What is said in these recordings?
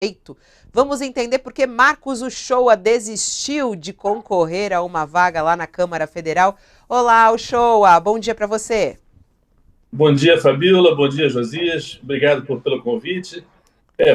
Eito. Vamos entender por que Marcos Uchoa desistiu de concorrer a uma vaga lá na Câmara Federal. Olá, Uchoa, bom dia para você. Bom dia, Fabíola. Bom dia, Josias. Obrigado pelo convite.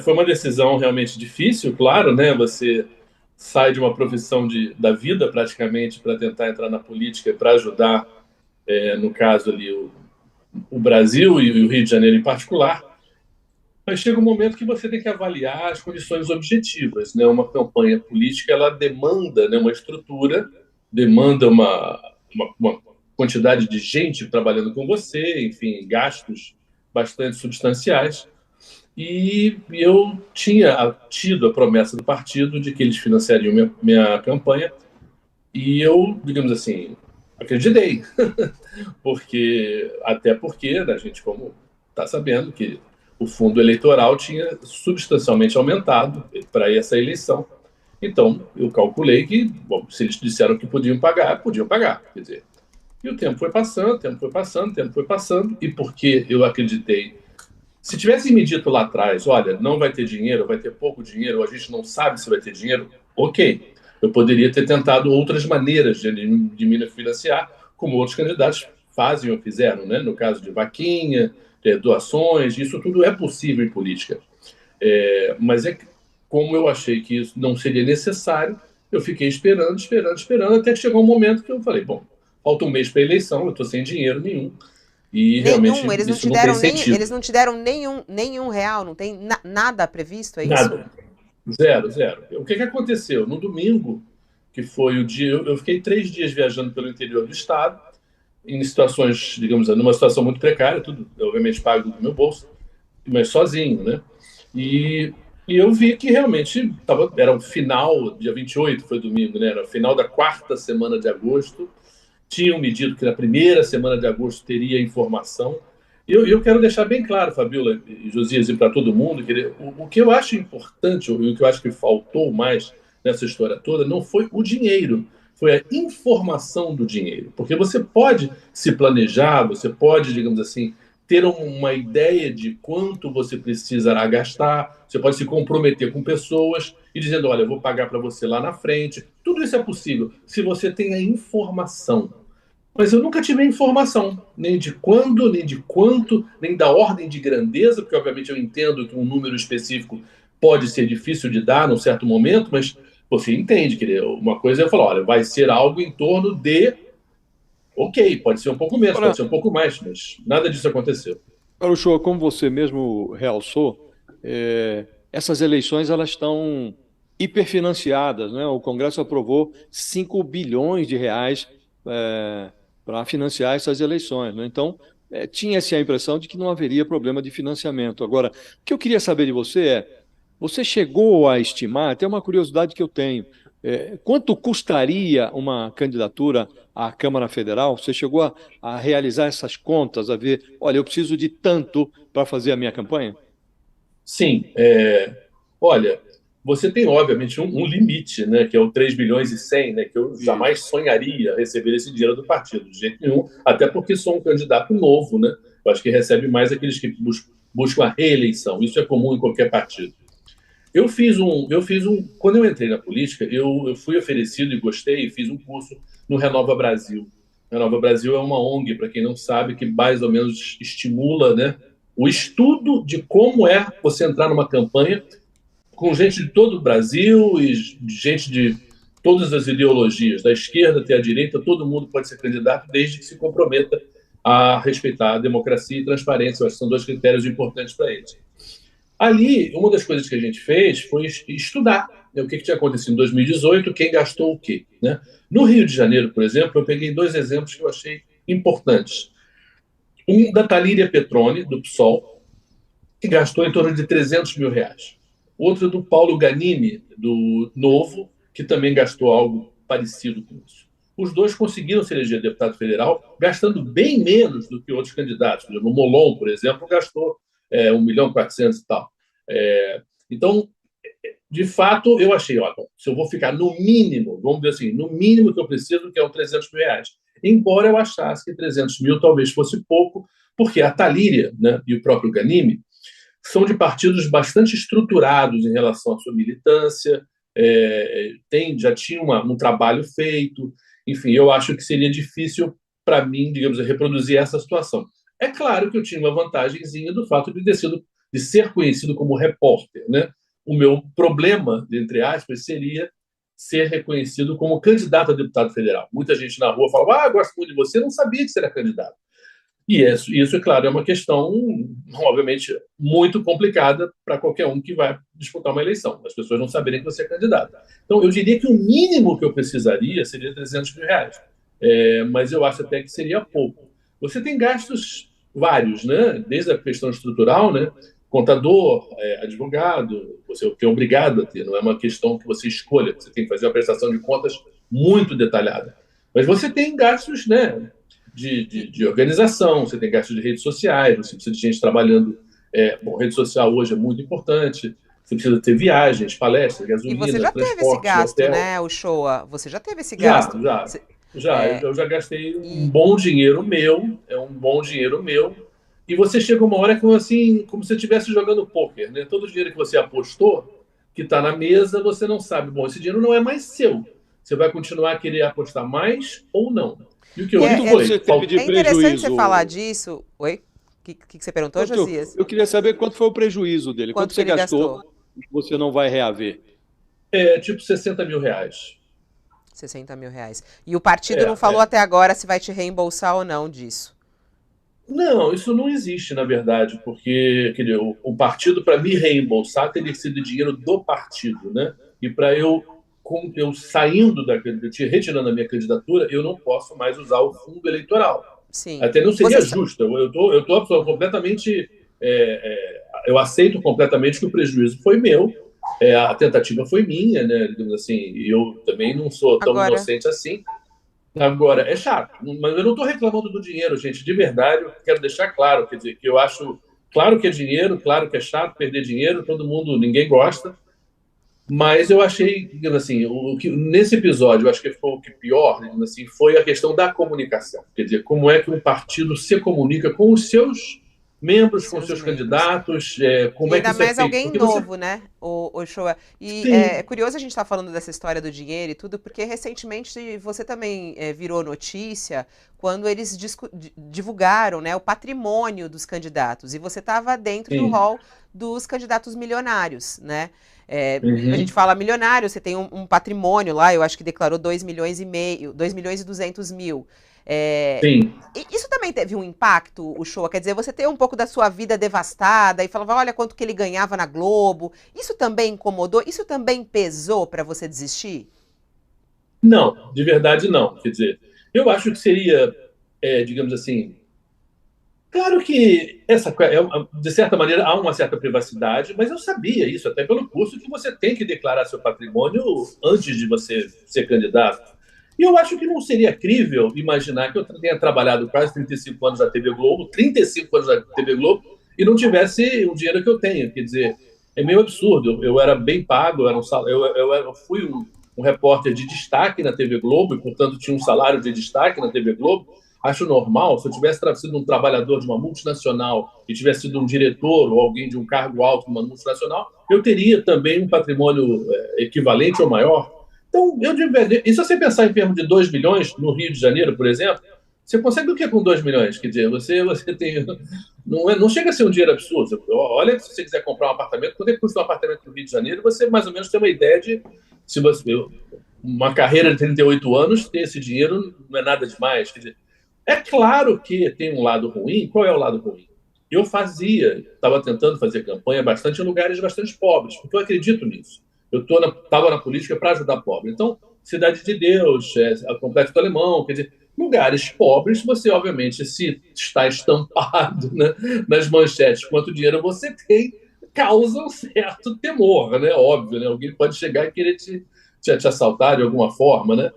Foi uma decisão realmente difícil, claro, né? Você sai de uma profissão da vida, praticamente, para tentar entrar na política para ajudar, no caso ali, o Brasil e o Rio de Janeiro em particular. Mas chega um momento que você tem que avaliar as condições objetivas, né? Uma campanha política, ela demanda, né, uma estrutura, demanda uma quantidade de gente trabalhando com você, enfim, gastos bastante substanciais. E eu tinha tido a promessa do partido de que eles financiariam minha campanha, e eu, digamos assim, acreditei, até porque né, a gente, como está sabendo, que o fundo eleitoral tinha substancialmente aumentado para essa eleição. Então, eu calculei que, bom, se eles disseram que podiam pagar, podiam pagar. Quer dizer, e o tempo foi passando, o tempo foi passando, o tempo foi passando, e porque eu acreditei. Se tivessem me dito lá atrás, olha, não vai ter dinheiro, vai ter pouco dinheiro, ou a gente não sabe se vai ter dinheiro, ok. Eu poderia ter tentado outras maneiras de me financiar, como outros candidatos fazem ou fizeram, né? No caso de vaquinha, doações, isso tudo é possível em política. Mas como eu achei que isso não seria necessário, eu fiquei esperando, esperando, esperando, até que chegou um momento que eu falei, bom, falta um mês para a eleição, eu estou sem dinheiro nenhum, e Nenhum, realmente eles não isso te não tem deram nem, sentido. eles não te deram nenhum real, não tem nada previsto, é isso? Nada. Zero, zero. O que aconteceu? No domingo, que foi o dia. Eu fiquei 3 dias viajando pelo interior do estado, em situações, digamos, numa situação muito precária, tudo, obviamente, pago do meu bolso, mas sozinho, né? E, e eu vi que realmente era o final, dia 28 foi domingo, né? Era o final da quarta semana de agosto. Tinham me dito que na primeira semana de agosto teria informação. Eu quero deixar bem claro, Fabiola e Josias, e para todo mundo, que o que eu acho importante, o que eu acho que faltou mais nessa história toda, não foi o dinheiro, foi a informação do dinheiro. Porque você pode se planejar, você pode, digamos assim, ter uma ideia de quanto você precisará gastar, você pode se comprometer com pessoas e dizendo, olha, eu vou pagar para você lá na frente. Tudo isso é possível se você tem a informação. Mas eu nunca tive a informação, nem de quando, nem de quanto, nem da ordem de grandeza, porque obviamente eu entendo que um número específico pode ser difícil de dar num certo momento, mas você entende que uma coisa é eu falar, olha, vai ser algo em torno de, ok, pode ser um pouco menos, pode Ora, ser um pouco mais, mas nada disso aconteceu. ora, Uchoa, como você mesmo realçou, essas eleições elas estão hiperfinanciadas, né? O Congresso aprovou 5 bilhões de reais para financiar essas eleições, né? Então, tinha-se a impressão de que não haveria problema de financiamento. Agora, o que eu queria saber de você você chegou a estimar, até uma curiosidade que eu tenho, quanto custaria uma candidatura à Câmara Federal? Você chegou a realizar essas contas, a ver, olha, eu preciso de tanto para fazer a minha campanha? Sim, olha, você tem obviamente um limite, né, que é o 3 bilhões e 100, né, que eu jamais Isso. sonharia receber esse dinheiro do partido, de jeito nenhum, até porque sou um candidato novo, né, eu acho que recebe mais aqueles que buscam a reeleição, isso é comum em qualquer partido. Quando eu entrei na política, eu fui oferecido e gostei, e fiz um curso no Renova Brasil. Renova Brasil é uma ONG, para quem não sabe, que mais ou menos estimula, né, o estudo de como é você entrar numa campanha com gente de todo o Brasil e gente de todas as ideologias, da esquerda até a direita, todo mundo pode ser candidato desde que se comprometa a respeitar a democracia e transparência. Eu acho que são dois critérios importantes para eles. Ali, uma das coisas que a gente fez foi estudar, né, o que tinha acontecido em 2018, quem gastou o quê. Né? No Rio de Janeiro, por exemplo, eu peguei dois exemplos que eu achei importantes. Um da Talíria Petrone, do PSOL, que gastou em torno de 300 mil reais. Outro do Paulo Ganini, do Novo, que também gastou algo parecido com isso. Os dois conseguiram se eleger deputado federal gastando bem menos do que outros candidatos. Por exemplo, o Molon, por exemplo, gastou 1 milhão e 400 e tal. Então, de fato, eu achei, ó, bom, se eu vou ficar no mínimo, vamos dizer assim, no mínimo que eu preciso, que é o 300 mil reais. Embora eu achasse que 300 mil talvez fosse pouco, porque a Talíria, né, e o próprio Ganimi são de partidos bastante estruturados em relação à sua militância, já tinha um trabalho feito. Enfim, eu acho que seria difícil para mim, digamos, reproduzir essa situação. É claro que eu tinha uma vantagemzinha do fato de ser conhecido como repórter, né? O meu problema, entre aspas, seria ser reconhecido como candidato a deputado federal. Muita gente na rua falava, gosto muito de você, não sabia que você era candidato. E isso, é claro, é uma questão, obviamente, muito complicada para qualquer um que vai disputar uma eleição. As pessoas não saberem que você é candidato. Então, eu diria que o mínimo que eu precisaria seria R$ 300 mil. Mas eu acho até que seria pouco. Você tem gastos vários, né? Desde a questão estrutural, né? Contador, advogado, você é obrigado a ter, não é uma questão que você escolha, você tem que fazer uma prestação de contas muito detalhada. Mas você tem gastos, né? De organização, você tem gastos de redes sociais, você precisa de gente trabalhando. Rede social hoje é muito importante, você precisa ter viagens, palestras, E você gasolina, já teve esse transporte, gasto, hotel. né, o Showa? Você já teve esse Já, gasto. já, já. É, Eu já gastei um e, bom dinheiro meu, um bom dinheiro meu, e você chega uma hora como assim, como se você estivesse jogando pôquer, né? Todo o dinheiro que você apostou, que está na mesa, você não sabe. Bom, esse dinheiro não é mais seu. Você vai continuar a querer apostar mais ou não. E o que eu Quanto vi você foi, teve de é interessante você falar prejuízo? disso. Oi? O que você perguntou, Josias? Eu queria saber quanto foi o prejuízo dele, quanto Quanto que você ele gastou gastou? e que você não vai reaver. tipo R$ 60 mil. R$ 60 mil. E o partido não falou É. até agora se vai te reembolsar ou não disso. Não, isso não existe, na verdade, porque quer dizer, o partido, para me reembolsar, teria sido dinheiro do partido, né? E para eu saindo retirando a minha candidatura, eu não posso mais usar o fundo eleitoral. Sim. Até não Você. seria justo. Eu tô completamente. Eu aceito completamente que o prejuízo foi meu, a tentativa foi minha, né? Digamos assim, e eu também não sou tão Agora. inocente assim. Agora, é chato, mas eu não estou reclamando do dinheiro, gente, de verdade, eu quero deixar claro, quer dizer, que eu acho, claro que é dinheiro, claro que é chato perder dinheiro, ninguém gosta, mas eu achei, digamos assim, nesse episódio, eu acho que foi o que pior, digamos assim, foi a questão da comunicação, quer dizer, como é que um partido se comunica com os seus membros, com os Seus seus membros. candidatos, E como é que ainda isso é mais feito, alguém porque você novo, né? O Showa. E é tem, curioso a gente estar falando dessa história do dinheiro e tudo, porque recentemente você também virou notícia quando eles divulgaram, né, o patrimônio dos candidatos. E você estava dentro do tem, hall dos candidatos milionários, né? A gente uhum, fala milionário, você tem um patrimônio lá, eu acho que declarou 2,5 milhões, 2,2 milhões. tem. Isso também teve um impacto, o show? Quer dizer, você ter um pouco da sua vida devastada e falava, olha quanto que ele ganhava na Globo. Isso também incomodou? Isso também pesou para você desistir? Não, de verdade não. Quer dizer, eu acho que seria, digamos assim, claro que de certa maneira há uma certa privacidade, mas eu sabia isso até pelo curso que você tem que declarar seu patrimônio antes de você ser candidato. E eu acho que não seria crível imaginar que eu tenha trabalhado quase 35 anos na TV Globo, 35 anos na TV Globo, e não tivesse o dinheiro que eu tenho. Quer dizer, é meio absurdo. Eu era bem pago, eu fui um repórter de destaque na TV Globo, e, portanto, tinha um salário de destaque na TV Globo. Acho normal, se eu tivesse sido um trabalhador de uma multinacional e tivesse sido um diretor ou alguém de um cargo alto numa multinacional, eu teria também um patrimônio equivalente ou maior. Então, e se você pensar em termos de 2 milhões no Rio de Janeiro, por exemplo, você consegue o que com 2 milhões? Quer dizer, você tem. Não chega a ser um dinheiro absurdo. Olha, se você quiser comprar um apartamento, quanto é que custa um apartamento no Rio de Janeiro? Você mais ou menos tem uma ideia de. Se você, uma carreira de 38 anos, ter esse dinheiro não é nada demais. Quer dizer, é claro que tem um lado ruim. Qual é o lado ruim? Eu estava tentando fazer campanha bastante em lugares bastante pobres, porque eu acredito nisso. Eu estava na política para ajudar pobre. Então, Cidade de Deus, Complexo do Alemão, quer dizer, lugares pobres, você, obviamente, se está estampado, né, nas manchetes quanto dinheiro você tem, causa um certo temor, né? Óbvio, né? Alguém pode chegar e querer te assaltar de alguma forma, né?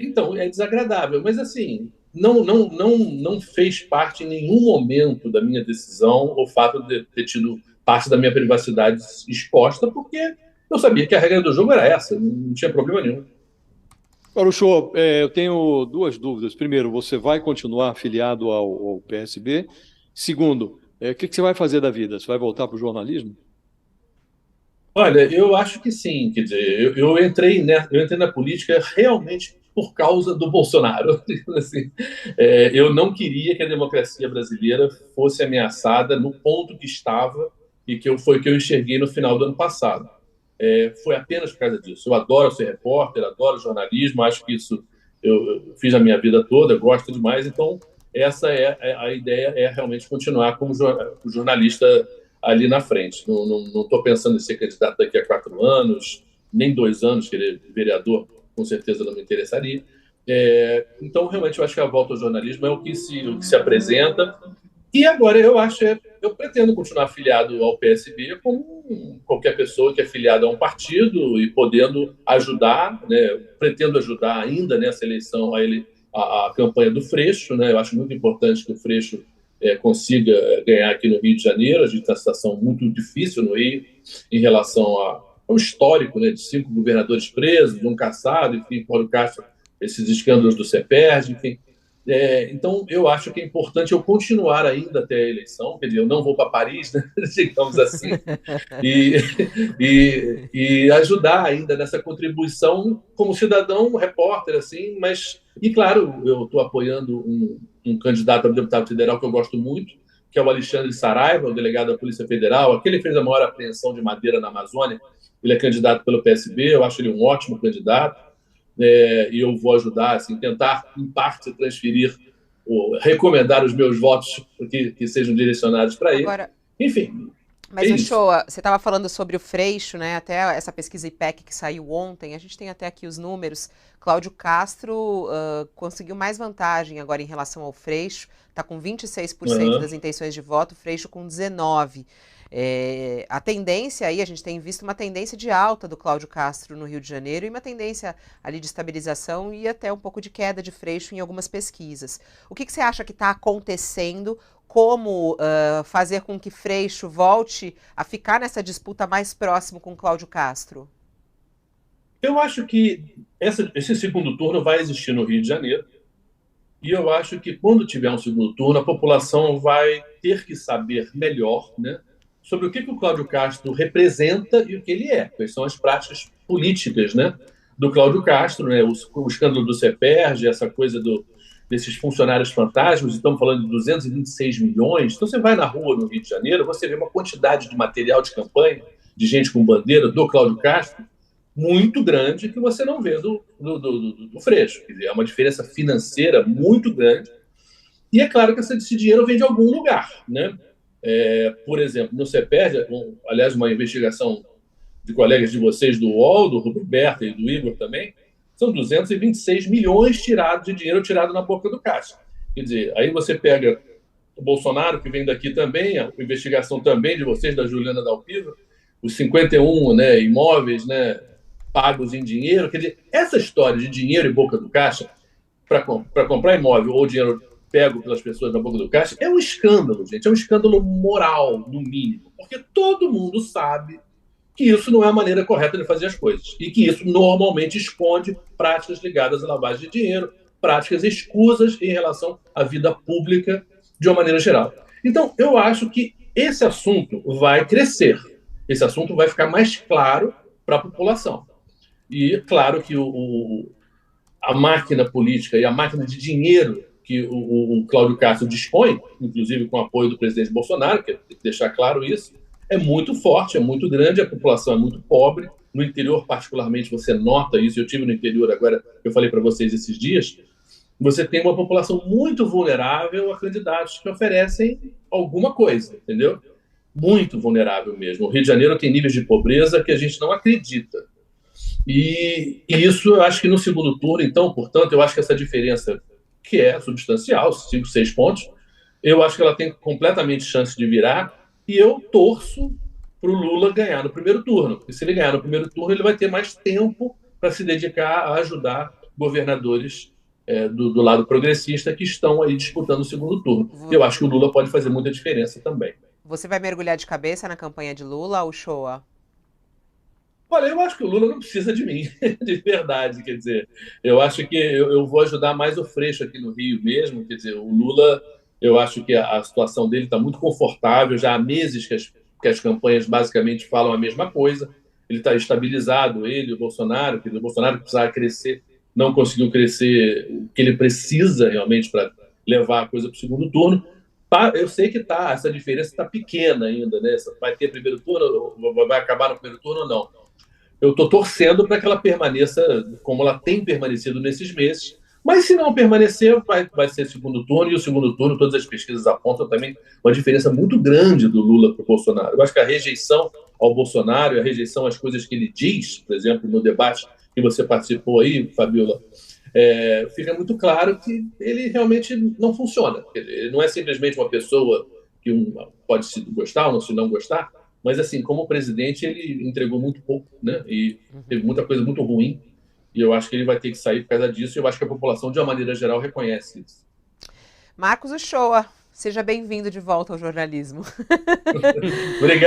Então, é desagradável. Mas, assim, não fez parte em nenhum momento da minha decisão o fato de ter tido parte da minha privacidade exposta, porque eu sabia que a regra do jogo era essa, não tinha problema nenhum. Agora, show, eu tenho duas dúvidas. Primeiro, você vai continuar afiliado ao PSB? Segundo, O que você vai fazer da vida? Você vai voltar para o jornalismo? Olha, eu acho que sim. Quer dizer, eu entrei na política realmente por causa do Bolsonaro. Assim, eu não queria que a democracia brasileira fosse ameaçada no ponto que estava e foi que eu enxerguei no final do ano passado. Foi apenas por causa disso. Eu adoro ser repórter, adoro jornalismo, acho que isso eu fiz a minha vida toda, gosto demais. Então, essa é a ideia, é realmente continuar como jornalista ali na frente. Não estou pensando em ser candidato daqui a 4 anos, nem 2 anos, querer vereador, com certeza não me interessaria. Então, realmente, eu acho que a volta ao jornalismo é o que se apresenta. E agora eu pretendo continuar afiliado ao PSB como qualquer pessoa que é afiliada a um partido e podendo ajudar, né? Pretendo ajudar ainda nessa eleição a campanha do Freixo, né? Eu acho muito importante que o Freixo consiga ganhar aqui no Rio de Janeiro. A gente está numa situação muito difícil no Rio em relação ao histórico, né? De 5 governadores presos, um caçado, enfim, Paulo Castro, esses escândalos do CEPERJ, enfim. Então, eu acho que é importante eu continuar ainda até a eleição, quer dizer, eu não vou para Paris, né, digamos assim, e, e ajudar ainda nessa contribuição como cidadão, repórter, assim, mas, e claro, eu estou apoiando um candidato a deputado federal que eu gosto muito, que é o Alexandre Saraiva, o delegado da Polícia Federal, aquele que fez a maior apreensão de madeira na Amazônia. Ele é candidato pelo PSB, eu acho ele um ótimo candidato. E eu vou ajudar, assim, tentar, em parte, transferir, ou recomendar os meus votos que sejam direcionados para ele. Agora, Enfim, mas, Uchoa, você estava falando sobre o Freixo, né? Até essa pesquisa IPEC que saiu ontem, a gente tem até aqui os números. Cláudio Castro conseguiu mais vantagem agora em relação ao Freixo, está com 26% das intenções de voto, Freixo com 19%. A tendência aí, a gente tem visto uma tendência de alta do Cláudio Castro no Rio de Janeiro e uma tendência ali de estabilização e até um pouco de queda de Freixo em algumas pesquisas. O que você acha que está acontecendo? Como fazer com que Freixo volte a ficar nessa disputa mais próximo com Cláudio Castro? Eu acho que esse segundo turno vai existir no Rio de Janeiro. E eu acho que quando tiver um segundo turno, a população vai ter que saber melhor, né, sobre o que o Cláudio Castro representa e o que ele é. Quais são as práticas políticas, né, do Cláudio Castro, né, o escândalo do CEPERJ, essa coisa desses funcionários fantasmas. Estamos falando de 226 milhões. Então, você vai na rua no Rio de Janeiro, você vê uma quantidade de material de campanha, de gente com bandeira do Cláudio Castro, muito grande, que você não vê do Freixo. Quer dizer, é uma diferença financeira muito grande. E é claro que esse dinheiro vem de algum lugar, né? Por exemplo, no CEPERJ, aliás, uma investigação de colegas de vocês do UOL, do Roberto e do Igor também, são 226 milhões de dinheiro tirado na boca do caixa. Quer dizer, aí você pega o Bolsonaro, que vem daqui também, a investigação também de vocês, da Juliana Dalpiva, os 51, né, imóveis, né, pagos em dinheiro. Quer dizer, essa história de dinheiro e boca do caixa para comprar imóvel ou dinheiro pego pelas pessoas na boca do caixa é um escândalo, gente. É um escândalo moral, no mínimo. Porque todo mundo sabe que isso não é a maneira correta de fazer as coisas. E que isso normalmente esconde práticas ligadas à lavagem de dinheiro, práticas escusas em relação à vida pública de uma maneira geral. Então, eu acho que esse assunto vai crescer. Esse assunto vai ficar mais claro para a população. E claro que a máquina política e a máquina de dinheiro que o Cláudio Castro dispõe, inclusive com o apoio do presidente Bolsonaro, que tem que deixar claro isso, é muito forte, é muito grande, a população é muito pobre. No interior, particularmente, você nota isso. Eu tive no interior agora, eu falei para vocês esses dias. Você tem uma população muito vulnerável a candidatos que oferecem alguma coisa, entendeu? Muito vulnerável mesmo. O Rio de Janeiro tem níveis de pobreza que a gente não acredita. E isso, eu acho que no segundo turno, então, portanto, eu acho que essa diferença, que é substancial, 5, 6 pontos, eu acho que ela tem completamente chance de virar. E eu torço para o Lula ganhar no primeiro turno. Porque se ele ganhar no primeiro turno, ele vai ter mais tempo para se dedicar a ajudar governadores do lado progressista que estão aí disputando o segundo turno. Eu acho que o Lula pode fazer muita diferença também. Você vai mergulhar de cabeça na campanha de Lula, Uchoa? Olha, eu acho que o Lula não precisa de mim, de verdade. Quer dizer, eu acho que eu vou ajudar mais o Freixo aqui no Rio mesmo. Quer dizer, o Lula, Eu acho que a situação dele está muito confortável, já há meses que as campanhas basicamente falam a mesma coisa. Ele está estabilizado, ele, o Bolsonaro, que o Bolsonaro precisava crescer, não conseguiu crescer o que ele precisa realmente para levar a coisa para o segundo turno. Eu sei que essa diferença está pequena ainda, né? Vai ter primeiro turno, vai acabar no primeiro turno ou não. Eu estou torcendo para que ela permaneça como ela tem permanecido nesses meses. Mas se não permanecer, vai ser segundo turno, e o segundo turno, todas as pesquisas apontam também uma diferença muito grande do Lula para o Bolsonaro. Eu acho que a rejeição ao Bolsonaro, a rejeição às coisas que ele diz, por exemplo, no debate que você participou aí, Fabiola, fica muito claro que ele realmente não funciona. Ele não é simplesmente uma pessoa que pode se gostar ou se não gostar, mas, assim, como presidente, ele entregou muito pouco, né? E teve muita coisa muito ruim. E eu acho que ele vai ter que sair por causa disso. E eu acho que a população, de uma maneira geral, reconhece isso. Marcos Uchoa, seja bem-vindo de volta ao jornalismo. Obrigado.